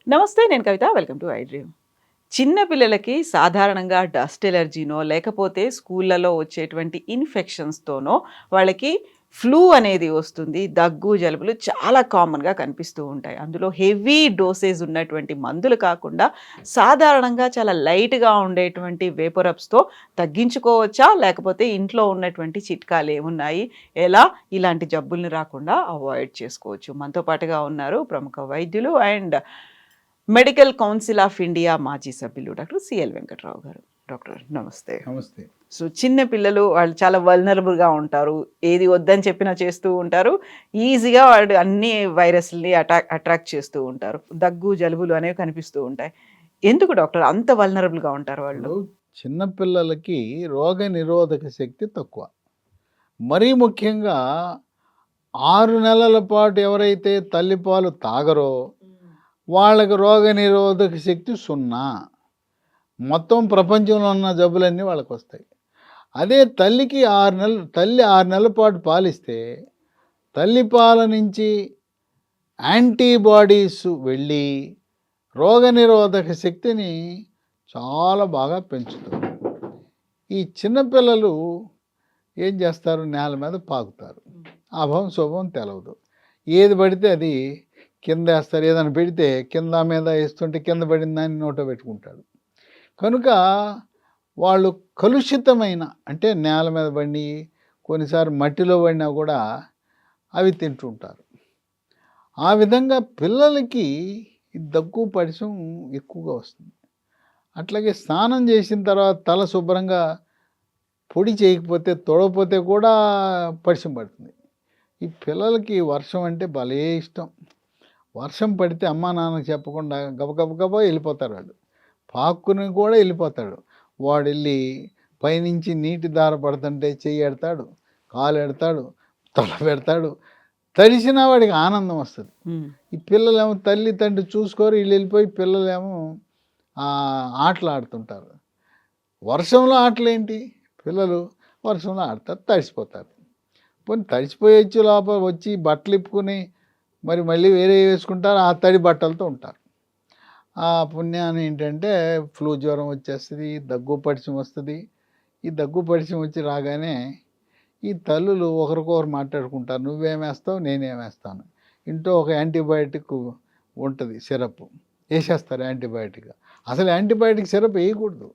నమస్తే, నేను Kavitha. Welcome to I Dream. చిన్న పిల్లలకి సాధారణంగా డస్ట్ ఎలర్జీనో, లేకపోతే స్కూళ్ళలో వచ్చేటువంటి ఇన్ఫెక్షన్స్‌తోనో వాళ్ళకి ఫ్లూ అనేది వస్తుంది. దగ్గు, జలుబులు చాలా కామన్‌గా కనిపిస్తూ ఉంటాయి. అందులో హెవీ డోసేజ్ ఉన్నటువంటి మందులు కాకుండా సాధారణంగా చాలా లైట్‌గా ఉండేటువంటి వేపరబ్స్‌తో తగ్గించుకోవచ్చా? లేకపోతే ఇంట్లో ఉన్నటువంటి చిట్కాలు ఏమున్నాయి? ఎలా ఇలాంటి జబ్బుల్ని రాకుండా అవాయిడ్ చేసుకోవచ్చు? మనతో పాటుగా ఉన్నారు ప్రముఖ వైద్యులు and medical council of India మాజీ సభ్యులు డాక్టర్ సిఎల్ వెంకట్రావు గారు. డాక్టర్ నమస్తే. నమస్తే. సో చిన్న పిల్లలు వాళ్ళు చాలా వల్నరబుల్గా ఉంటారు. ఏది వద్దని చెప్పినా చేస్తూ ఉంటారు. ఈజీగా వాళ్ళు అన్ని వైరస్ని అట్రాక్ట్ చేస్తూ ఉంటారు. దగ్గు, జలుబులు అనేవి కనిపిస్తూ ఉంటాయి. ఎందుకు డాక్టర్ అంత వల్నరబుల్గా ఉంటారు వాళ్ళు? చిన్నపిల్లలకి రోగ నిరోధక శక్తి తక్కువ. మరీ ముఖ్యంగా 6 నెలల పాటు ఎవరైతే తల్లిపాలు తాగరో వాళ్ళకి రోగ నిరోధక శక్తి 0. మొత్తం ప్రపంచంలో ఉన్న జబ్బులన్నీ వాళ్ళకి వస్తాయి. అదే తల్లి 6 నెలల పాటు పాలిస్తే తల్లిపాల నుంచి యాంటీబాడీస్ వెళ్ళి రోగనిరోధక శక్తిని చాలా బాగా పెంచుతుంది. ఈ చిన్నపిల్లలు ఏం చేస్తారు? నేల మీద పాకుతారు. అభం శుభం తెలవదు. ఏది పడితే అది కింద వేస్తారు. ఏదైనా పెడితే కింద మీద వేస్తుంటే కింద పడిందని నోట పెట్టుకుంటాడు. కనుక వాళ్ళు కలుషితమైన, అంటే నేల మీద పడి కొన్నిసార్లు మట్టిలో పడినా కూడా అవి తింటుంటారు. ఆ విధంగా పిల్లలకి దగ్గు పరిచయం ఎక్కువగా వస్తుంది. అట్లాగే స్నానం చేసిన తర్వాత తల శుభ్రంగా పొడి చేయకపోతే, తొడకపోతే కూడా పరిచయం పడుతుంది. ఈ పిల్లలకి వర్షం అంటే భలే ఇష్టం. వర్షం పడితే అమ్మా నాన్నకి చెప్పకుండా గబగబ వెళ్ళిపోతారు. వాడు పాక్కుని కూడా వెళ్ళిపోతాడు. వాడు వెళ్ళి పైనుంచి నీటి దార పడుతుంటే చెయ్యి ఎడతాడు, కాలు ఎడతాడు, తల పెడతాడు. తడిసినా వాడికి ఆనందం వస్తుంది. ఈ పిల్లలేమో తల్లి తండ్రి చూసుకోరు. వీళ్ళు వెళ్ళిపోయి పిల్లలేమో ఆటలు ఆడుతుంటారు. వర్షంలో ఆటలేంటి? పిల్లలు వర్షంలో ఆడతారు, తడిసిపోతారు. పోనీ తడిసిపోయొచ్చు, లోపల వచ్చి బట్టలు ఇప్పుకుని మరి మళ్ళీ వేరే వేసుకుంటారు. ఆ తడి బట్టలతో ఉంటారు. ఆ పుణ్యాన్ని ఏంటంటే ఫ్లూ జ్వరం వచ్చేస్తుంది, దగ్గు పరిచయం వస్తుంది. ఈ దగ్గు పరిచయం వచ్చి రాగానే ఈ తల్లులు ఒకరికొకరు మాట్లాడుకుంటారు. నువ్వేమేస్తావు, నేనేమేస్తాను. ఇంట్లో ఒక యాంటీబయాటిక్ ఉంటుంది, సిరప్ వేసేస్తారు. యాంటీబయాటిక్ అసలు యాంటీబయాటిక్ సిరప్ వేయకూడదు.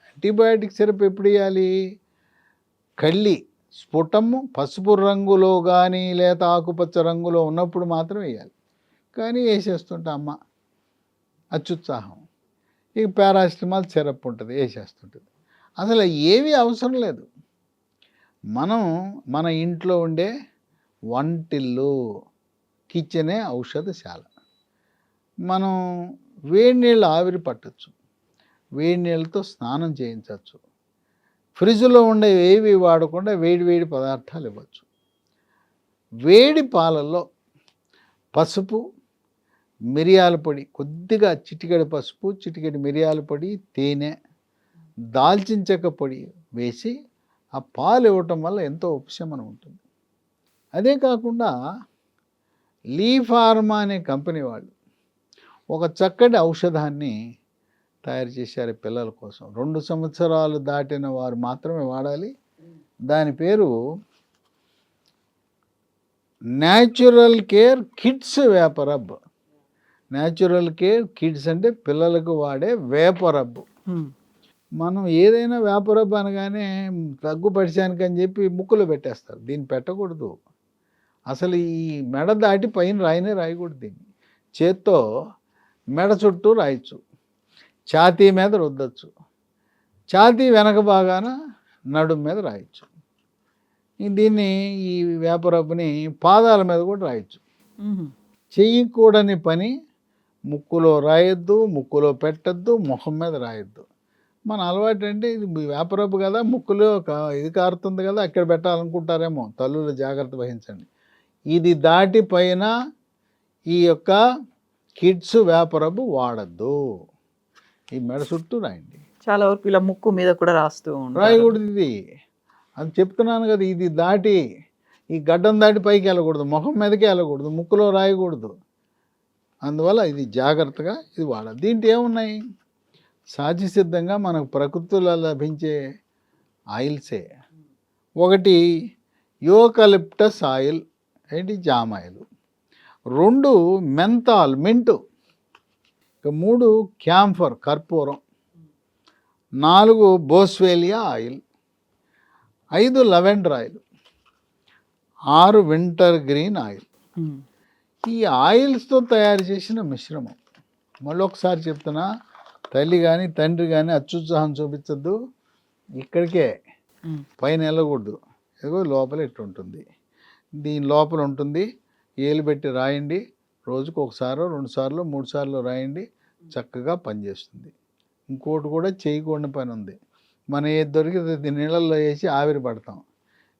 యాంటీబయాటిక్ సిరప్ ఎప్పుడు వేయాలి? కళ్ళి స్ఫుటము పసుపు రంగులో కానీ లేదా ఆకుపచ్చ రంగులో ఉన్నప్పుడు మాత్రం వేయాలి. కానీ వేసేస్తుంటా అమ్మ అత్యుత్సాహం. ఇక పారాసిటమాల్ సిరప్ ఉంటుంది, వేసేస్తుంటుంది. అసలు ఏమీ అవసరం లేదు. మన ఇంట్లో ఉండే వంటిల్లు, కిచెనే ఔషధశాల. మనం వేడి నీళ్ళు ఆవిరి పట్టచ్చు, వేడి నీళ్ళతో స్నానం చేయించవచ్చు. ఫ్రిడ్జ్లో ఉండే ఏవి వాడకుండా వేడి వేడి పదార్థాలు ఇవ్వచ్చు. వేడి పాలల్లో పసుపు, మిరియాల పొడి, కొద్దిగా చిటికెడు పసుపు, చిటికెడు మిరియాల పొడి, తేనె, దాల్చిన చెక్క పొడి వేసి ఆ పాలు ఇవ్వటం వల్ల ఎంతో ఉపశమనం ఉంటుంది. అదే కాకుండా లీ ఫార్మా అనే కంపెనీ వాళ్ళు ఒక చక్కటి ఔషధాన్ని తయారు చేశారు పిల్లల కోసం. 2 సంవత్సరాలు దాటిన వారు మాత్రమే వాడాలి. దాని పేరు Natural Care Kids VapoRub. Natural Care Kids అంటే పిల్లలకు వాడే వేపరబ్. మనం ఏదైనా వేపరబ్ అనగానే దగ్గు పరిచానికి అని చెప్పి ముక్కులో పెట్టేస్తారు. దీన్ని పెట్టకూడదు. అసలు ఈ మెడ దాటి పైన రాయకూడదు. దీన్ని చేత్తో మెడ చుట్టూ రాయచ్చు, ఛాతీ మీద రుద్దచ్చు, ఛాతీ వెనక భాగాన నడుం మీద రాయొచ్చు. దీన్ని ఈ వేపరబ్బుని పాదాల మీద కూడా రాయొచ్చు. చెయ్యకూడని పని ముక్కులో రాయొద్దు, ముక్కులో పెట్టద్దు, ముఖం మీద రాయొద్దు. మన అలవాటు అంటే ఇది వేపరబ్బు కదా, ముక్కులో ఇది కారుతుంది కదా, అక్కడ పెట్టాలనుకుంటారేమో. తల్లులు జాగ్రత్త వహించండి. ఇది దాటి పైన ఈ యొక్క కిడ్స్ వేపరబ్బు వాడద్దు. ఈ మెడ చుట్టూ రాయండి. చాలా వరకు ఇలా ముక్కు మీద కూడా రాస్తూ రాయకూడదు. ఇది అది చెప్తున్నాను కదా, ఇది దాటి ఈ గడ్డం దాటి పైకి వెళ్ళకూడదు, ముఖం మీదకి వెళ్ళకూడదు, ముక్కులో రాయకూడదు. అందువల్ల ఇది జాగ్రత్తగా ఇది వాడాలి. దీంట్లో ఏమున్నాయి? సహజసిద్ధంగా మనకు ప్రకృతిలో లభించే ఆయిల్సే. ఒకటి యూకలిప్టస్ ఆయిల్, ఏంటి జామ్ ఆయిల్. 2 menthol mint. ఇక 3 క్యాంఫర్ కర్పూరం. 4 boswellia oil. 5 lavender oil. 6 wintergreen oil. ఈ ఆయిల్స్తో తయారు చేసిన మిశ్రమం. మళ్ళీ ఒకసారి చెప్తున్నా, తల్లి కానీ తండ్రి కానీ అత్యుత్సాహం చూపించద్దు. ఇక్కడికే పైన వెళ్ళకూడదు. ఇదిగో లోపల ఇట్టు ఉంటుంది, దీని లోపల ఉంటుంది. ఏలు పెట్టి రాయండి, రోజుకు 1 సారో 2 సార్లు 3 సార్లు రాయండి, చక్కగా పనిచేస్తుంది. ఇంకోటి కూడా చేయకూడని పని ఉంది. మనం ఏది దొరికితే నీళ్ళల్లో వేసి ఆవిరి పడతాం.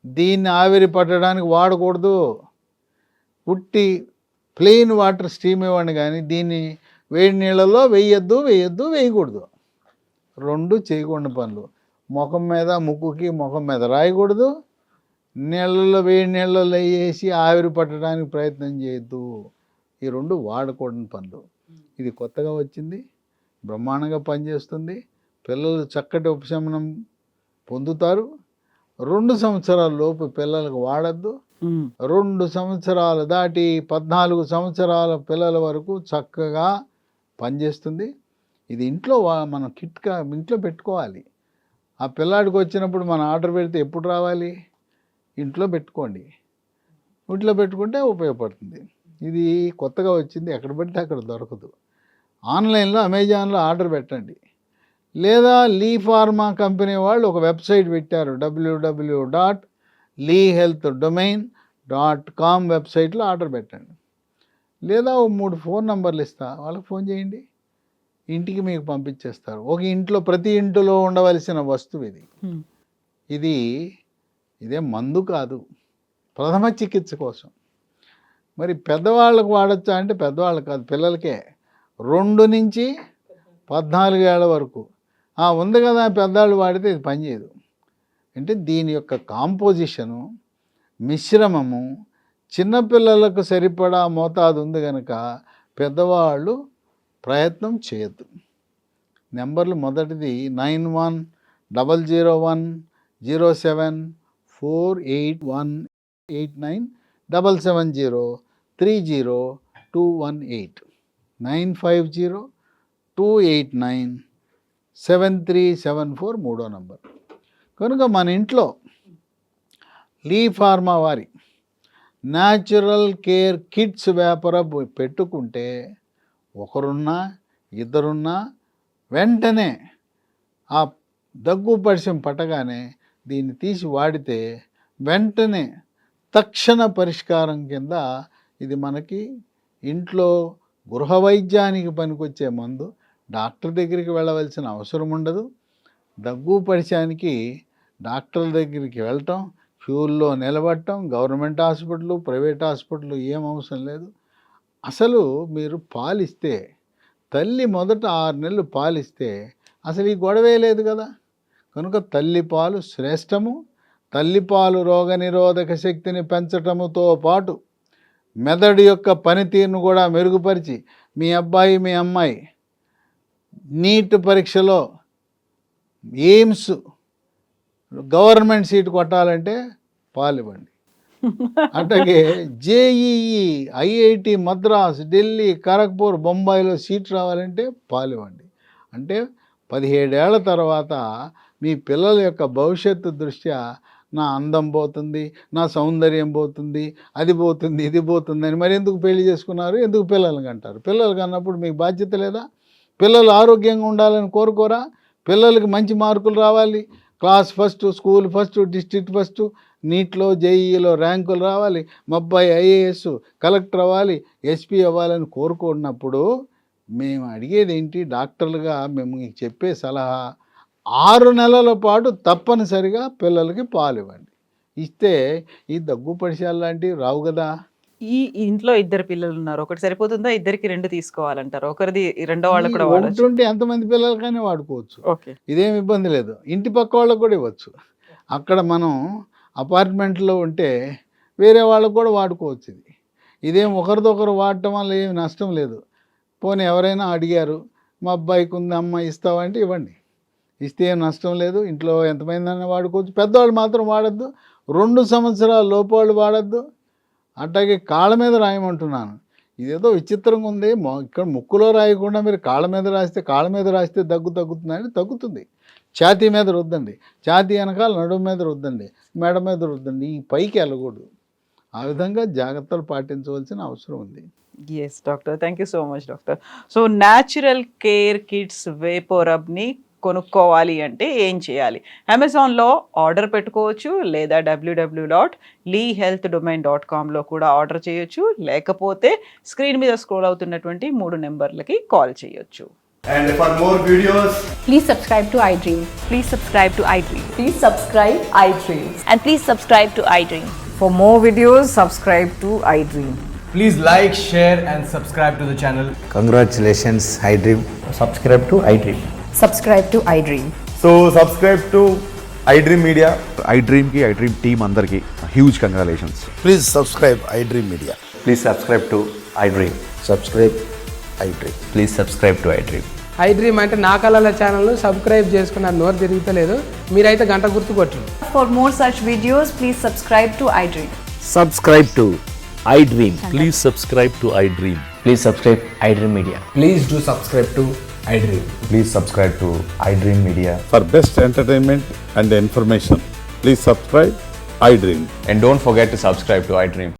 దీన్ని ఆవిరి పట్టడానికి వాడకూడదు. పుట్టి ప్లెయిన్ వాటర్ స్టీమ్ ఇవ్వండి, కానీ దీన్ని వేడి నీళ్ళల్లో వేయకూడదు. 2 చేయకూడని పనులు. ముఖం మీద ముక్కుకి ముఖం మీద రాయకూడదు. నీళ్ళల్లో వేడి నీళ్ళల్లో వేసి ఆవిరి పట్టడానికి ప్రయత్నం చేయొద్దు. ఈ 2 వాడకూడని పనులు. ఇది కొత్తగా వచ్చింది, బ్రహ్మాండంగా పనిచేస్తుంది. పిల్లలు చక్కటి ఉపశమనం పొందుతారు. 2 సంవత్సరాల లోపు పిల్లలకు వాడద్దు. 2 సంవత్సరాలు దాటి 14 సంవత్సరాల పిల్లల వరకు చక్కగా పనిచేస్తుంది. ఇది ఇంట్లో మనం కిట్గా ఇంట్లో పెట్టుకోవాలి. ఆ పిల్లాడికి వచ్చినప్పుడు మనం ఆర్డర్ పెడితే ఎప్పుడు రావాలి? ఇంట్లో పెట్టుకోండి. ఇంట్లో పెట్టుకుంటే ఉపయోగపడుతుంది. ఇది కొత్తగా వచ్చింది, ఎక్కడ పెడితే అక్కడ దొరకదు. ఆన్లైన్లో అమెజాన్లో ఆర్డర్ పెట్టండి. లేదా లీ ఫార్మా కంపెనీ వాళ్ళు ఒక వెబ్సైట్ పెట్టారు, www.leehealthdomain.com వెబ్సైట్లో ఆర్డర్ పెట్టండి. లేదా 3 ఫోన్ నంబర్లు ఇస్తా, వాళ్ళకి ఫోన్ చేయండి, ఇంటికి మీకు పంపించేస్తారు. ఒక ఇంట్లో ప్రతి ఇంటిలో ఉండవలసిన వస్తువు ఇది. ఇదే మందు కాదు, ప్రథమ చికిత్స కోసం. మరి పెద్దవాళ్ళకు వాడచ్చా అంటే పెద్దవాళ్ళకి కాదు, పిల్లలకే. 2 నుంచి 14 ఏళ్ళ వరకు ఉంది కదా, పెద్దవాళ్ళు వాడితే ఇది పనిచేయదు. అంటే దీని యొక్క కాంపోజిషను, మిశ్రమము చిన్నపిల్లలకు సరిపడా మోతాదు ఉంది కనుక పెద్దవాళ్ళు ప్రయత్నం చేయొద్దు. నెంబర్లు మొదటిది 9100074818 770302218 950289737 మూడో నంబర్. కనుక మన ఇంట్లో లీ ఫార్మా వారి న్యాచురల్ కేర్ కిడ్స్ వ్యాపారం పెట్టుకుంటే ఒకరున్నా ఇద్దరున్నా వెంటనే ఆ దగ్గు పరిచయం పట్టగానే దీన్ని తీసి వాడితే వెంటనే తక్షణ పరిష్కారం కింద ఇది మనకి ఇంట్లో గృహ వైద్యానికి పనికొచ్చే మందు. డాక్టర్ దగ్గరికి వెళ్ళవలసిన అవసరం ఉండదు. దగ్గు పరిచయానికి డాక్టర్ల దగ్గరికి వెళ్ళటం, క్యూల్లో నిలబడటం, గవర్నమెంట్ హాస్పిటల్ ప్రైవేట్ హాస్పిటల్ ఏం అవసరం లేదు. అసలు మీరు పాలిస్తే, తల్లి మొదట 6 నెలలు పాలిస్తే అసలు ఈ గొడవే లేదు కదా. కనుక తల్లిపాలు శ్రేష్టము. తల్లిపాలు రోగనిరోధక శక్తిని పెంచటముతో పాటు మెదడు యొక్క పనితీరును కూడా మెరుగుపరిచి, మీ అబ్బాయి మీ అమ్మాయి నీట్ పరీక్షలో ఎయిమ్స్ గవర్నమెంట్ సీటు కొట్టాలంటే పాలు ఇవ్వండి. అట్లాగే జేఈఈ ఐఐటి మద్రాస్ ఢిల్లీ ఖరగ్పూర్ బొంబాయిలో సీట్ రావాలంటే పాలు ఇవ్వండి. అంటే 17 ఏళ్ల తర్వాత మీ పిల్లల యొక్క భవిష్యత్తు దృష్ట్యా నా అందం పోతుంది, నా సౌందర్యం పోతుంది, అది పోతుంది ఇది పోతుంది అని మరి ఎందుకు పెళ్లి చేసుకున్నారు, ఎందుకు పిల్లలకి అంటారు. పిల్లలకి అన్నప్పుడు మీకు బాధ్యత లేదా? పిల్లలు ఆరోగ్యంగా ఉండాలని కోరుకోరా? పిల్లలకి మంచి మార్కులు రావాలి, class first, school first, district first, నీట్లో జేఈలో ర్యాంకులు రావాలి, మా అబ్బాయి ఐఏఎస్ కలెక్టర్ అవ్వాలి, ఎస్పీ అవ్వాలని కోరుకున్నప్పుడు మేము అడిగేది ఏంటి? డాక్టర్లుగా మేము మీకు చెప్పే సలహా 6 నెలల పాటు తప్పనిసరిగా పిల్లలకి పాలు ఇవ్వండి. ఇస్తే ఈ దగ్గు పరిచయాలు లాంటివి రావు కదా. ఈ ఇంట్లో 2 పిల్లలు ఉన్నారు, ఒకటి సరిపోతుందా? ఇద్దరికి 2 తీసుకోవాలంటారు? ఒకరిది రెండో వాళ్ళకు కూడా వాడొచ్చు? ఒకటి ఉంటే ఎంతమంది పిల్లలకైనా వాడుకోవచ్చు, ఓకే, ఇదేం ఇబ్బంది లేదు. ఇంటి పక్క వాళ్ళకు కూడా ఇవ్వచ్చు. అక్కడ మనం అపార్ట్మెంట్లో ఉంటే వేరే వాళ్ళకు కూడా వాడుకోవచ్చు. ఇదేం ఒకరిదొకరు వాడటం వల్ల ఏమి నష్టం లేదు. పోనీ ఎవరైనా అడిగారు, మా అబ్బాయికి ఉంది అమ్మ ఇస్తావంటే ఇవ్వండి, ఇస్తే ఏం నష్టం లేదు. ఇంట్లో ఎంతమంది వాడుకోవచ్చు. పెద్దవాళ్ళు మాత్రం వాడద్దు, 2 సంవత్సరాల లోపు వాళ్ళు వాడద్దు. అట్లాగే కాళ్ళ మీద రాయమంటున్నాను. ఇదేదో విచిత్రంగా ఉంది. ఇక్కడ ముక్కులో రాయకుండా మీరు కాళ్ళ మీద రాస్తే తగ్గుతుందండి, తగ్గుతుంది. ఛాతీ మీద రుద్దండి, ఛాతీ వెనకాల నడుము మీద రుద్దండి, మెడ మీద రుద్దండి, ఈ పైకి వెళ్ళకూడదు. ఆ విధంగా జాగ్రత్తలు పాటించవలసిన అవసరం ఉంది. Yes doctor, thank you so much doctor. So Natural Care Kids వేపోరబ్ని కొనుక్కోవాలి అంటే ఏం చేయాలి? అమెజాన్లో ఆర్డర్ పెట్టుకోవచ్చు, లేదా www.leehealthdomain.comలో కూడా ఆర్డర్ చేయొచ్చు, లేకపోతే స్క్రీన్ మీద స్క్రోల్ అవుతున్నటువంటి 3 నెంబర్లకి కాల్ చేయొచ్చు. And for more videos, Please subscribe to iDream. Please subscribe to iDream. Please subscribe iDream. And please subscribe to iDream. For more videos, subscribe to iDream. please like, share and subscribe to the channel. Congratulations, iDream. Subscribe to iDream. Subscribe to iDream. So subscribe to iDream Media. iDream ki iDream team andarki huge congratulations. Please subscribe iDream Media. Please subscribe to iDream. Subscribe iDream. Please subscribe to iDream. iDream అంటే నా కళల channel subscribe చేసుకున్న నోరు తిరుగుతలేదు, మీరైతే గంట గుర్తు కొట్టండి. For more such videos, please subscribe to iDream. Subscribe to iDream. Please subscribe to iDream. Please subscribe iDream Media. Please do subscribe to iDream. Please subscribe to iDream Media. For best entertainment and information, please subscribe iDream. And don't forget to subscribe to iDream.